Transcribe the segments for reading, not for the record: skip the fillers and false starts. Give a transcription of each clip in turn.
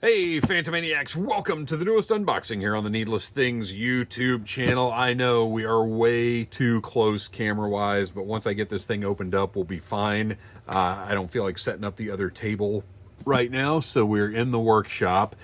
Hey, Phantomaniacs, welcome to the newest unboxing here on the Needless Things YouTube channel. I know we are way too close camera-wise, but once I get this thing opened up, we'll be fine. I don't feel like setting up the other table right now, so we're in the workshop.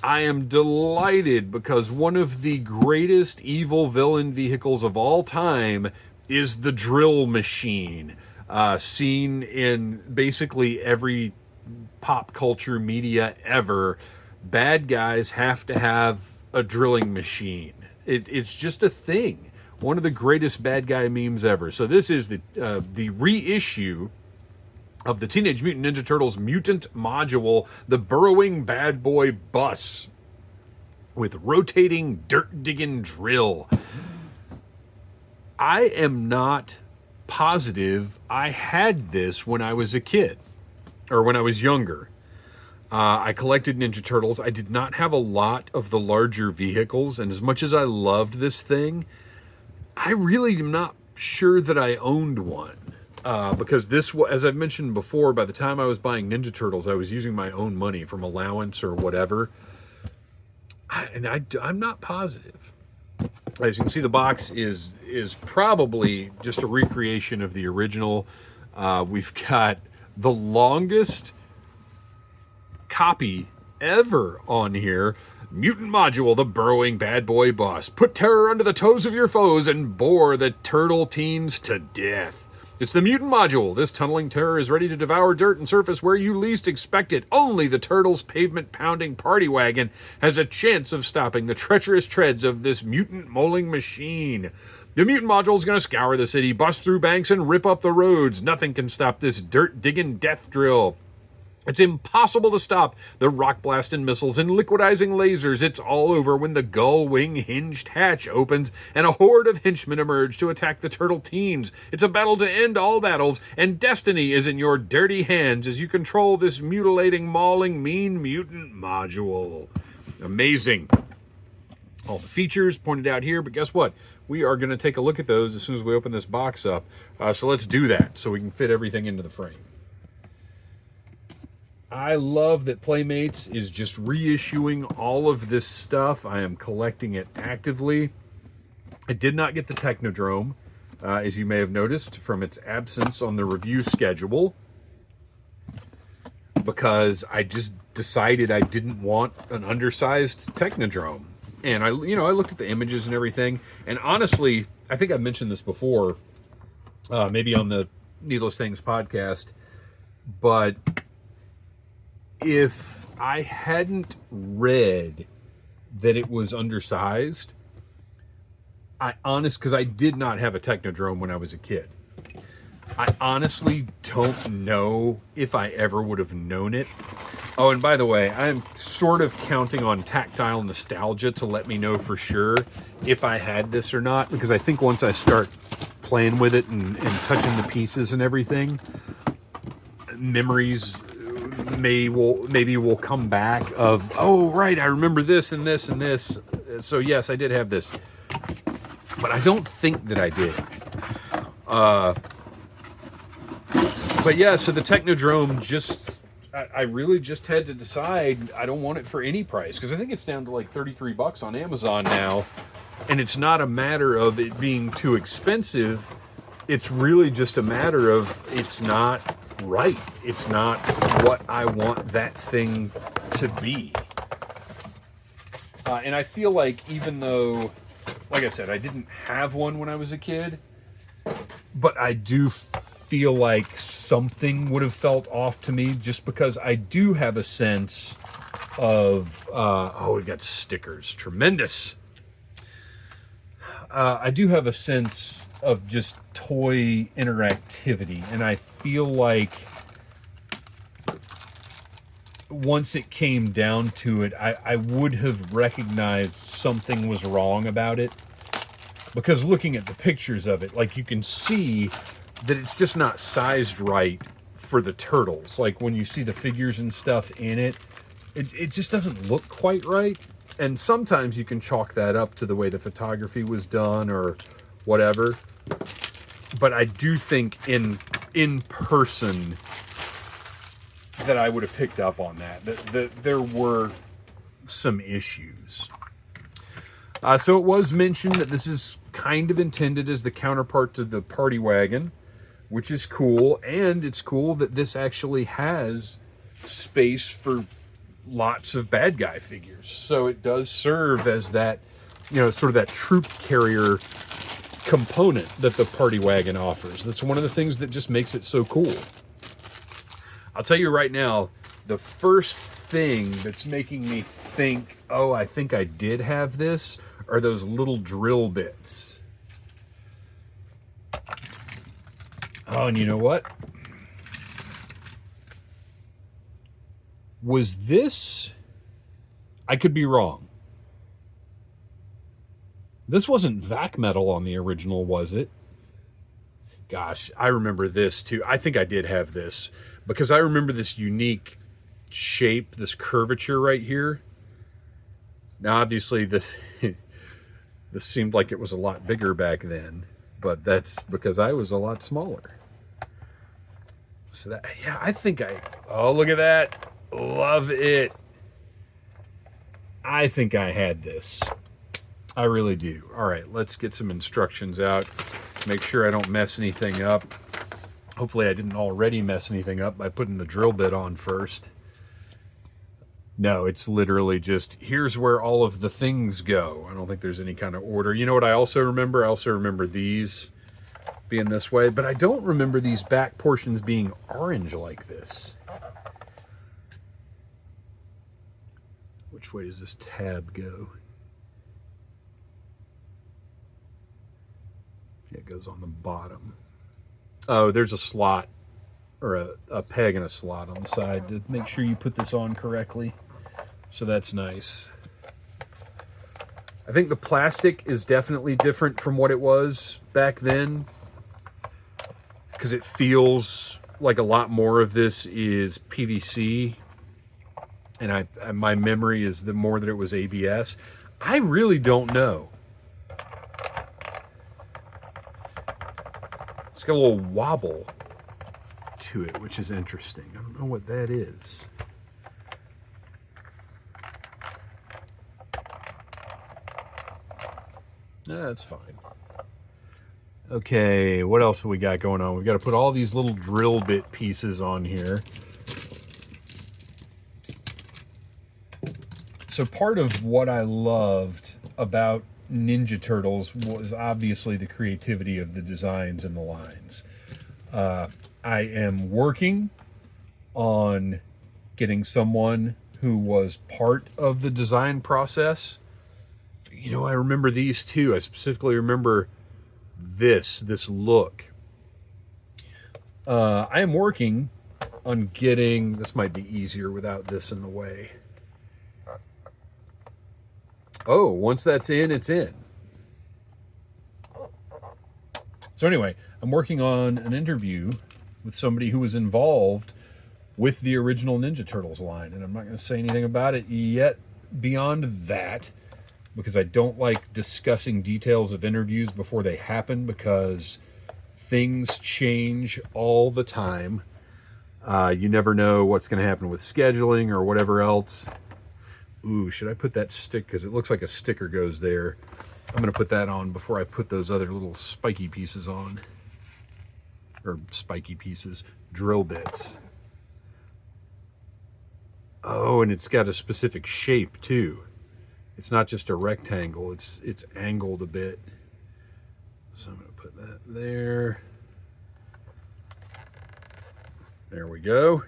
I am delighted because one of the greatest evil villain vehicles of all time is the drill machine, seen in basically every pop culture media ever. Bad guys have to have a drilling machine. It's just a thing. One of the greatest bad guy memes ever. So this is the reissue of the Teenage Mutant Ninja Turtles Mutant module, the burrowing bad boy bus with rotating dirt digging drill. I am not positive I had this when I was a kid, or when I was younger. I collected Ninja Turtles. I did not have a lot of the larger vehicles, and as much as I loved this thing, I really am not sure that I owned one. Because this, as I've mentioned before, by the time I was buying Ninja Turtles, I was using my own money from allowance or whatever. I'm not positive. As you can see, the box is probably just a recreation of the original. We've got the longest copy ever on here. Mutant module, the burrowing bad boy boss. Put terror under the toes of your foes and bore the turtle teens to death. It's the mutant module. This tunneling terror is ready to devour dirt and surface where you least expect it. Only the turtles' pavement-pounding party wagon has a chance of stopping the treacherous treads of this mutant mauling machine. The mutant module is going to scour the city, bust through banks, and rip up the roads. Nothing can stop this dirt-digging death drill. It's impossible to stop the rock-blasting missiles and liquidizing lasers. It's all over when the gull-wing hinged hatch opens and a horde of henchmen emerge to attack the turtle teens. It's a battle to end all battles, and destiny is in your dirty hands as you control this mutilating, mauling, mean mutant module. Amazing. All the features pointed out here, but guess what? We are going to take a look at those as soon as we open this box up. So let's do that so we can fit everything into the frame. I love that Playmates is just reissuing all of this stuff. I am collecting it actively. I did not get the Technodrome, as you may have noticed from its absence on the review schedule, because I just decided I didn't want an undersized Technodrome. And I looked at the images and everything, and honestly, I think I've mentioned this before, maybe on the Needless Things podcast, but if I hadn't read that it was undersized, because I did not have a Technodrome when I was a kid. I honestly don't know if I ever would have known it. Oh, and by the way, I'm sort of counting on tactile nostalgia to let me know for sure if I had this or not, because I think once I start playing with it and touching the pieces and everything, memories maybe will come back of, oh, right, I remember this and this and this. So yes, I did have this, but I don't think that I did. But yeah, so the Technodrome, I really just had to decide I don't want it for any price, because I think it's down to like 33 bucks on Amazon now, and it's not a matter of it being too expensive. It's really just a matter of it's not right. It's not what I want that thing to be. And I feel like, even though, like I said, I didn't have one when I was a kid, but I do feel like something would have felt off to me, just because I do have a sense of, oh, we got stickers. Tremendous. I do have a sense of just toy interactivity, and I feel like once it came down to it, I would have recognized something was wrong about it, because looking at the pictures of it, like, you can see that it's just not sized right for the turtles. Like, when you see the figures and stuff in it, it just doesn't look quite right. And sometimes you can chalk that up to the way the photography was done or whatever. But I do think in person that I would have picked up on that. That there were some issues. So it was mentioned that this is kind of intended as the counterpart to the Party Wagon, which is cool. And it's cool that this actually has space for lots of bad guy figures. So it does serve as that, sort of that troop carrier component that the Party Wagon offers. That's one of the things that just makes it so cool. I'll tell you right now, the first thing that's making me think, oh, I think I did have this, are those little drill bits. Oh, and you know what? Was this... I could be wrong. This wasn't vac metal on the original, was it? Gosh, I remember this too. I think I did have this because I remember this unique shape, this curvature right here. Now, obviously, this seemed like it was a lot bigger back then, but that's because I was a lot smaller. So that, yeah, I think oh, look at that. Love it. I think I had this. I really do. All right, let's get some instructions out. Make sure I don't mess anything up. Hopefully I didn't already mess anything up by putting the drill bit on first. No, it's literally just, here's where all of the things go. I don't think there's any kind of order. You know what I also remember? I also remember these being this way, but I don't remember these back portions being orange like this. Which way does this tab go? It goes on the bottom. Oh, there's a slot, or a peg and a slot on the side to make sure you put this on correctly. So that's nice. I think the plastic is definitely different from what it was back then, because it feels like a lot more of this is PVC, and my memory is the more that it was ABS. I really don't know. It's got a little wobble to it, which is interesting. I don't know what that is. That's fine. Okay, what else have we got going on? We've got to put all these little drill bit pieces on here. So part of what I loved about Ninja Turtles was obviously the creativity of the designs and the lines. I am working on getting someone who was part of the design process. You know, I remember these too. I specifically remember this look. I am working on getting, this might be easier without this in the way. Oh, once that's in, it's in. So anyway, I'm working on an interview with somebody who was involved with the original Ninja Turtles line, and I'm not going to say anything about it yet beyond that, because I don't like discussing details of interviews before they happen, because things change all the time. You never know what's going to happen with scheduling or whatever else. Ooh, should I put that stick? Because it looks like a sticker goes there. I'm going to put that on before I put those other little spiky pieces on. Or spiky pieces. Drill bits. Oh, and it's got a specific shape too. It's not just a rectangle. It's angled a bit. So I'm going to put that there. There we go.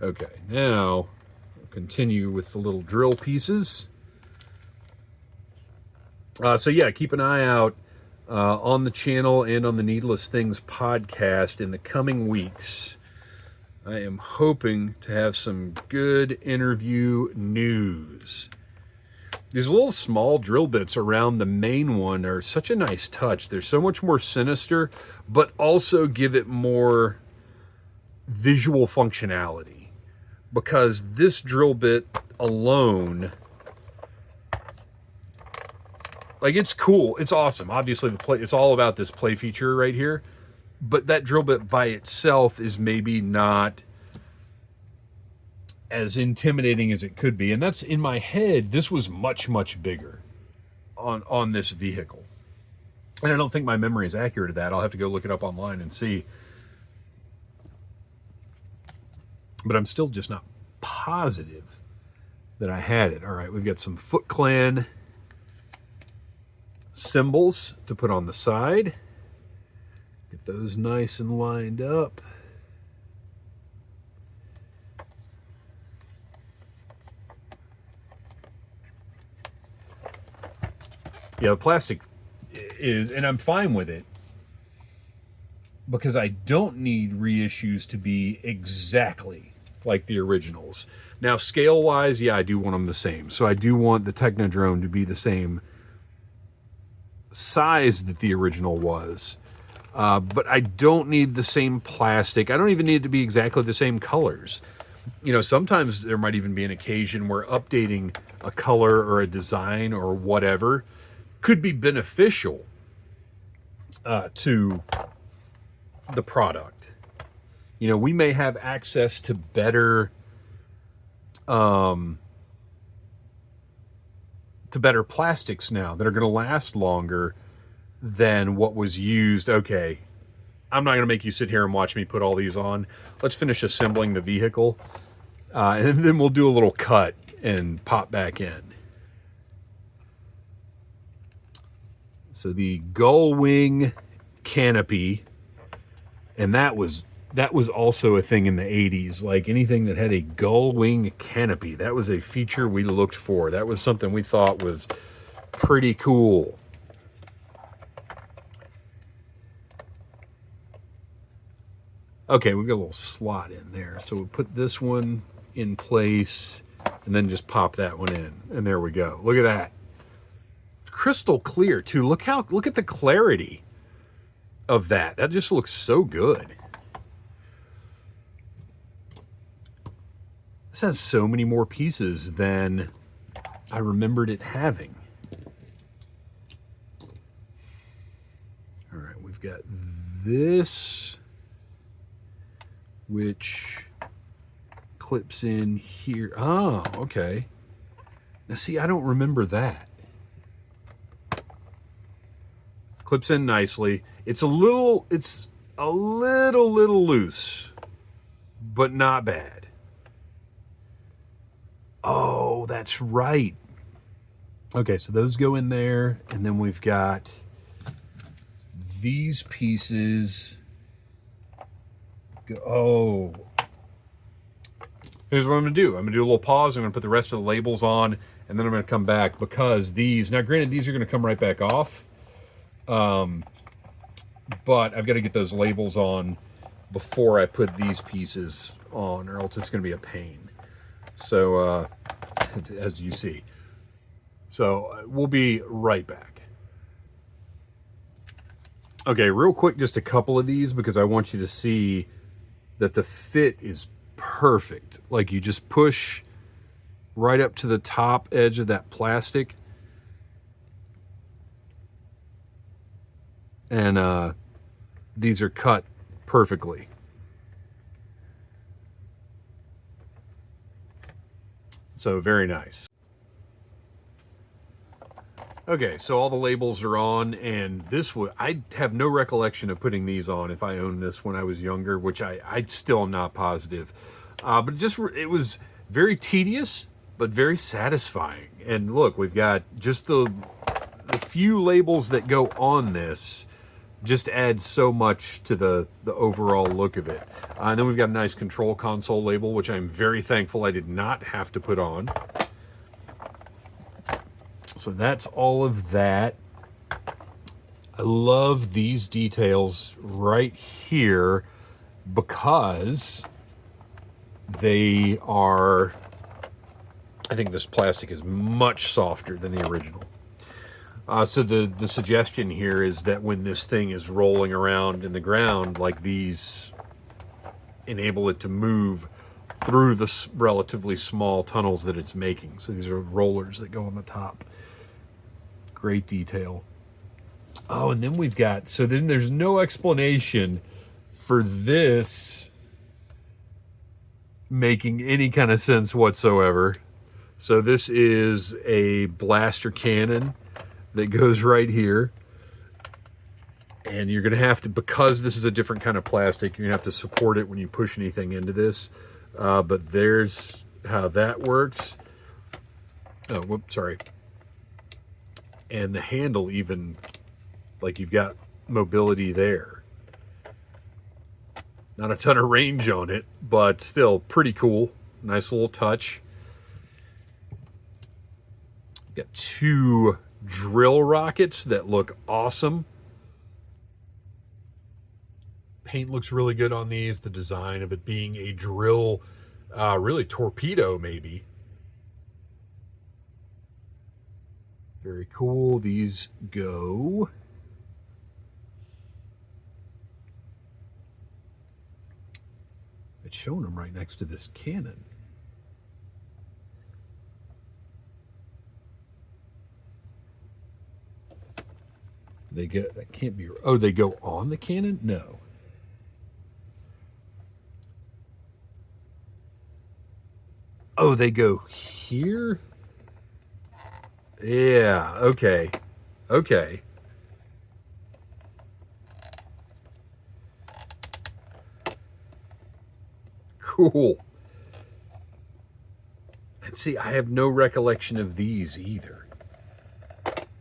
Okay, now continue with the little drill pieces. So yeah, keep an eye out on the channel and on the Needless Things podcast in the coming weeks. I am hoping to have some good interview news. These little small drill bits around the main one are such a nice touch. They're so much more sinister, but also give it more visual functionality. Because this drill bit alone, like, it's cool, it's awesome. Obviously, it's all about this play feature right here. But that drill bit by itself is maybe not as intimidating as it could be. And that's in my head. This was much, much bigger on this vehicle. And I don't think my memory is accurate of that. I'll have to go look it up online and see. But I'm still just not positive that I had it. All right, we've got some Foot Clan symbols to put on the side. Get those nice and lined up. Yeah, the plastic is, and I'm fine with it, because I don't need reissues to be exactly like the originals. Now, scale-wise, yeah, I do want them the same. So I do want the Technodrome to be the same size that the original was. But I don't need the same plastic. I don't even need it to be exactly the same colors. You know, sometimes there might even be an occasion where updating a color or a design or whatever could be beneficial to the product. You know, we may have access to better plastics now that are going to last longer than what was used. Okay, I'm not going to make you sit here and watch me put all these on. Let's finish assembling the vehicle, and then we'll do a little cut and pop back in. So the gull wing canopy, and that was also a thing in the 80s. Like anything that had a gull wing canopy, that was a feature we looked for. That was something we thought was pretty cool. Okay, we've got a little slot in there. So we'll put this one in place and then just pop that one in. And there we go. Look at that. Crystal clear too. Look at the clarity of that. That just looks so good. This has so many more pieces than I remembered it having. All right, we've got this, which clips in here. Oh, okay. Now see, I don't remember that. Clips in nicely. It's a little loose, but not bad. Oh, that's right. Okay, so those go in there, and then we've got these pieces. Oh. Here's what I'm going to do. I'm going to do a little pause. I'm going to put the rest of the labels on, and then I'm going to come back, because these, now granted, these are going to come right back off. But I've got to get those labels on before I put these pieces on, or else it's going to be a pain. So, as you see. So, we'll be right back. Okay, real quick, just a couple of these, because I want you to see that the fit is perfect. Like, you just push right up to the top edge of that plastic, and these are cut perfectly. So very nice. Okay, so all the labels are on, and this would, I have no recollection of putting these on if I owned this when I was younger, which I still am not positive. But it was very tedious, but very satisfying. And look, we've got just the few labels that go on this just adds so much to the overall look of it. And then we've got a nice control console label, which I'm very thankful I did not have to put on. So that's all of that. I love these details right here because they are, I think this plastic is much softer than the original. So the suggestion here is that when this thing is rolling around in the ground, like these enable it to move through the relatively small tunnels that it's making. So these are rollers that go on the top. Great detail. Oh, and then we've got, so then there's no explanation for this making any kind of sense whatsoever. So this is a blaster cannon that goes right here. And you're going to have to, because this is a different kind of plastic, you're going to have to support it when you push anything into this. But there's how that works. Oh, whoops, sorry. And the handle even, like you've got mobility there. Not a ton of range on it, but still pretty cool. Nice little touch. Got 2 drill rockets that look awesome. Paint looks really good on these. The design of it being a drill, really torpedo maybe. Very cool. These go. It's showing them right next to this cannon. They go, that can't be, oh, they go on the cannon? No. Oh, they go here? Yeah, okay. Okay. Cool. And see, I have no recollection of these either.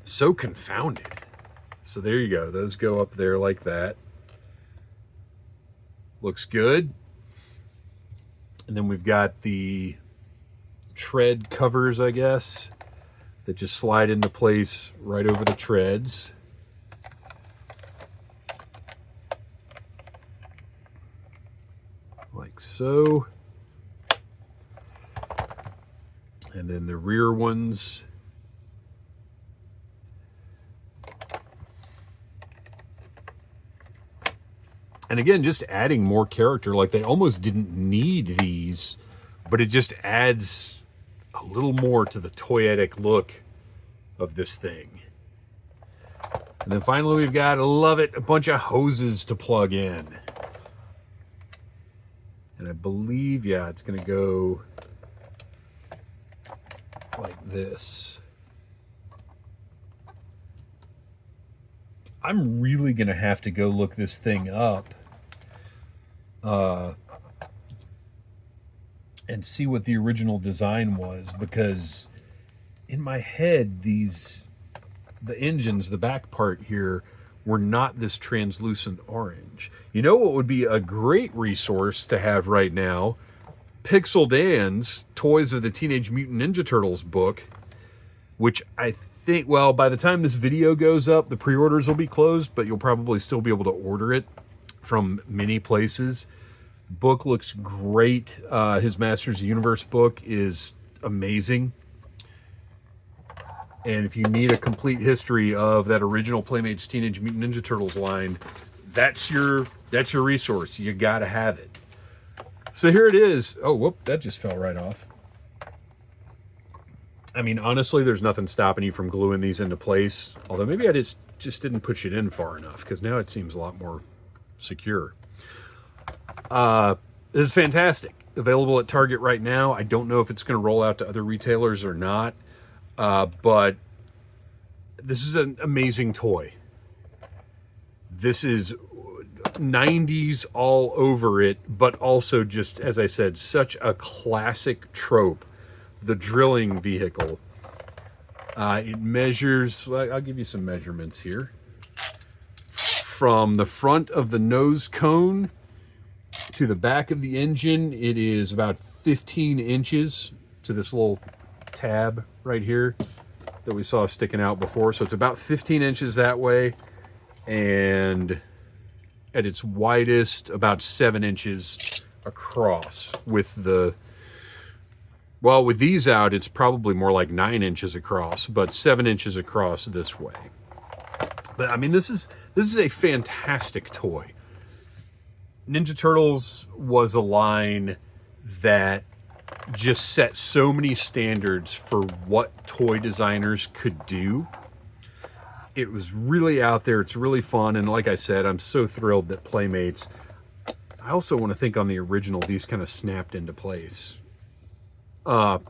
So confounded. So there you go. Those go up there like that. Looks good. And then we've got the tread covers, I guess, that just slide into place right over the treads. Like so. And then the rear ones. And again, just adding more character. Like they almost didn't need these, but it just adds a little more to the toyetic look of this thing. And then finally we've got, love it, a bunch of hoses to plug in. And I believe, yeah, it's going to go like this. I'm really going to have to go look this thing up and see what the original design was, because in my head, the engines, the back part here, were not this translucent orange. You know what would be a great resource to have right now? Pixel Dan's Toys of the Teenage Mutant Ninja Turtles book, which I think, well, by the time this video goes up, the pre-orders will be closed, but you'll probably still be able to order it from many places. Book looks great. His Masters of the Universe book is amazing. And if you need a complete history of that original Playmates Teenage Mutant Ninja Turtles line, that's your resource. You gotta have it. So here it is. Oh, whoop, that just fell right off. I mean, honestly, there's nothing stopping you from gluing these into place. Although maybe I just didn't push it in far enough, because now it seems a lot more secure. This is fantastic. Available at Target right now. I don't know if it's going to roll out to other retailers or not. But this is an amazing toy. This is 90s all over it, but also just, as I said, such a classic trope. The drilling vehicle. It measures, I'll give you some measurements here. From the front of the nose cone to the back of the engine, it is about 15 inches to this little tab right here that we saw sticking out before. So it's about 15 inches that way, and at its widest, about 7 inches across. With these out, it's probably more like 9 inches across, but 7 inches across this way. But I mean, this is a fantastic toy. Ninja Turtles was a line that just set so many standards for what toy designers could do. It was really out there. It's really fun. And like I said, I'm so thrilled that Playmates, I also want to think on the original, these kind of snapped into place. But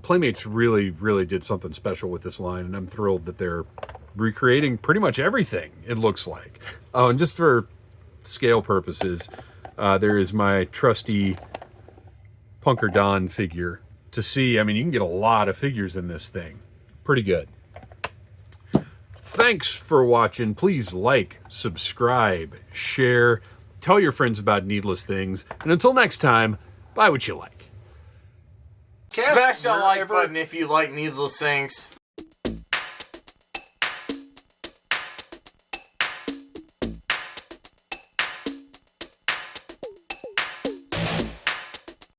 Playmates really, really did something special with this line, and I'm thrilled that they're recreating pretty much everything, it looks like. Oh, and just for scale purposes, there is my trusty Punker Don figure to see. I mean, you can get a lot of figures in this thing. Pretty good. Thanks for watching. Please like, subscribe, share, tell your friends about Needless Things, and until next time, buy what you like. Smash that like button if you like Needless Things.